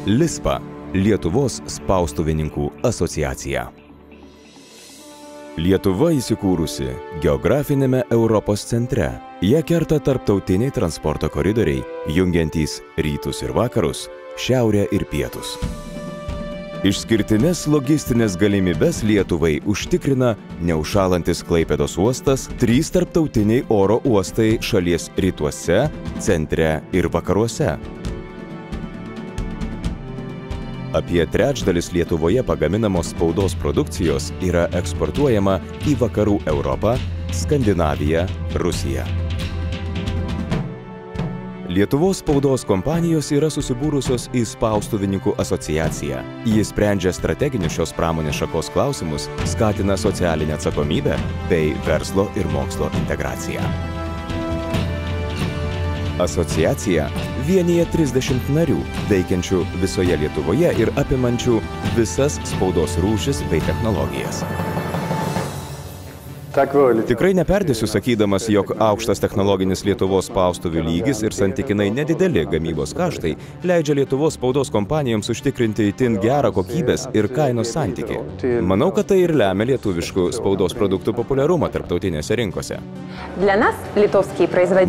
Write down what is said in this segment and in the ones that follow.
LISPA – Lietuvos spaustuvininkų asociacija. Lietuva įsikūrusi geografinėme Europos centre. Ją kerta tarptautiniai transporto koridoriai, jungiantys rytus ir vakarus, šiaurę ir pietus. Išskirtinės logistinės galimybes Lietuvai užtikrina neužšąlantis Klaipėdos uostas, 3 tarptautiniai oro uostai šalies rytuose, centre ir vakaruose. Apie trečdalis Lietuvoje pagaminamos spaudos produkcijos yra eksportuojama į vakarų Europą, Skandinaviją, Rusiją. Lietuvos spaudos kompanijos yra susibūrusios į spaustuvininkų asociaciją. Ji sprendžia strateginius šios pramonės šakos klausimus, skatina socialinę atsakomybę bei verslo ir mokslo integraciją. Asociacija vienija 30 narių, veikiančių visoje Lietuvoje ir apimančių visas spaudos rūšis bei technologijas. Tikrai neperdėsiu sakydamas, jog aukštas technologinis Lietuvos spaustuvių lygis ir santykinai nedideli gamybos kaštai leidžia Lietuvos spaudos kompanijoms užtikrinti itin gerą kokybės ir kainos santykį. Manau, kad tai ir lemia lietuviškų spaudos produktų populiarumą tarptautinėse rinkose.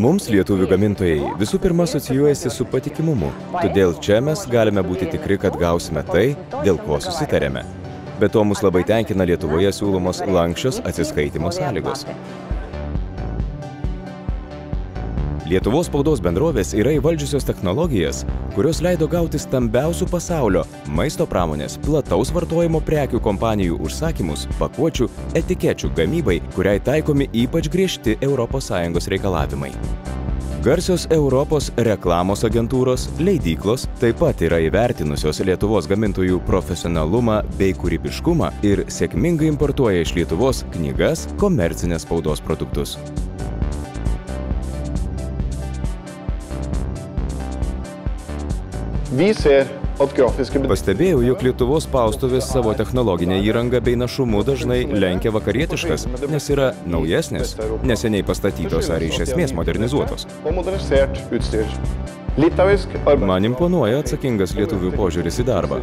Mums lietuvių gamintojai visų pirma asocijuojasi su patikimumu, todėl čia mes galime būti tikri, kad gausime tai, dėl ko susitarėme. Be to mus labai tenkina Lietuvoje siūlomos lanksčios atsiskaitymo sąlygos. Lietuvos spaudos bendrovės yra įvaldžiusios technologijas, kurios leido gauti stambiausių pasaulio maisto pramonės, plataus vartojimo prekių kompanijų užsakymus, pakuočių, etikečių gamybai, kuriai taikomi ypač griežti ES reikalavimai. Garsios Europos reklamos agentūros, leidyklos taip pat yra įvertinusios Lietuvos gamintojų profesionalumą bei kūrybiškumą ir sėkmingai importuoja iš Lietuvos knygas, komercinės spaudos produktus. Pastebėjau, jog Lietuvos spaustuvės savo technologinę įrangą bei našumu dažnai lenkia vakarietiškas, nes yra naujesnės, neseniai pastatytos ar iš esmės modernizuotos. Man imponuoja atsakingas lietuvių požiūris į darbą,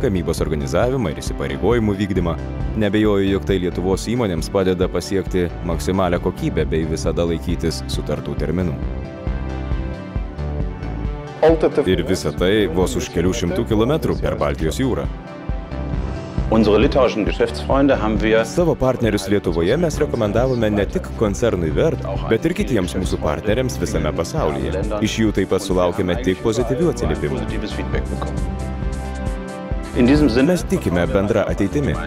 gamybos organizavimą ir įsipareigojimų vykdymą. Neabejoju, jog tai Lietuvos įmonėms padeda pasiekti maksimalią kokybę bei visada laikytis sutartų terminų. Ir visa tai vos už kelių šimtų kilometrų per Baltijos jūrą. Savo partnerius Lietuvoje mes rekomendavome ne tik koncernui Vert, bet ir kitiems mūsų partneriams visame pasaulyje. Iš jų taip pat sulaukėme tik pozityvių atsiliepimų. Mes tikime bendra ateitimi.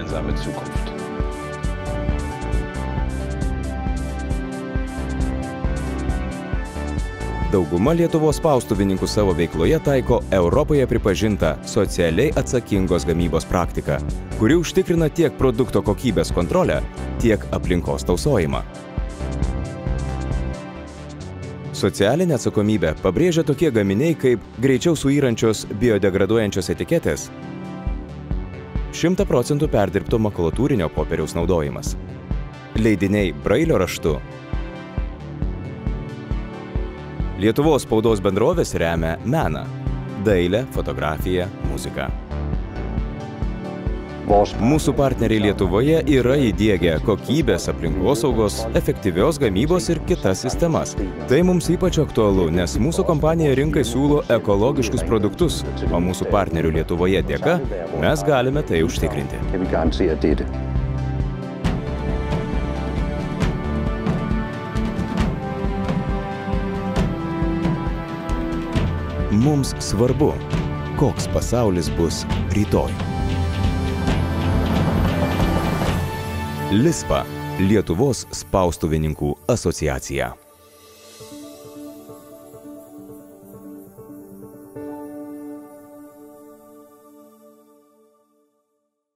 Dauguma Lietuvos spaustuvininkų savo veikloje taiko Europoje pripažintą socialiai atsakingos gamybos praktiką, kuri užtikrina tiek produkto kokybės kontrolę, tiek aplinkos tausojimą. Socialinę atsakomybę pabrėžia tokie gaminiai kaip greičiau suyrančios biodegraduojančios etiketės, 100% perdirbto makulatūrinio popieriaus naudojimas, leidiniai brailio raštu. Lietuvos spaudos bendrovės remia meną, dailę, fotografiją, muziką. Mūsų partneriai Lietuvoje yra įdiegę kokybės, aplinkosaugos, efektyvios gamybos ir kitas sistemas. Tai mums ypač aktualu, nes mūsų kompanija rinkai siūlo ekologiškus produktus, o mūsų partnerių Lietuvoje dėka mes galime tai užtikrinti. Mums svarbu, koks pasaulis bus rytoj. LISPA – Lietuvos spaustuvininkų asociacija.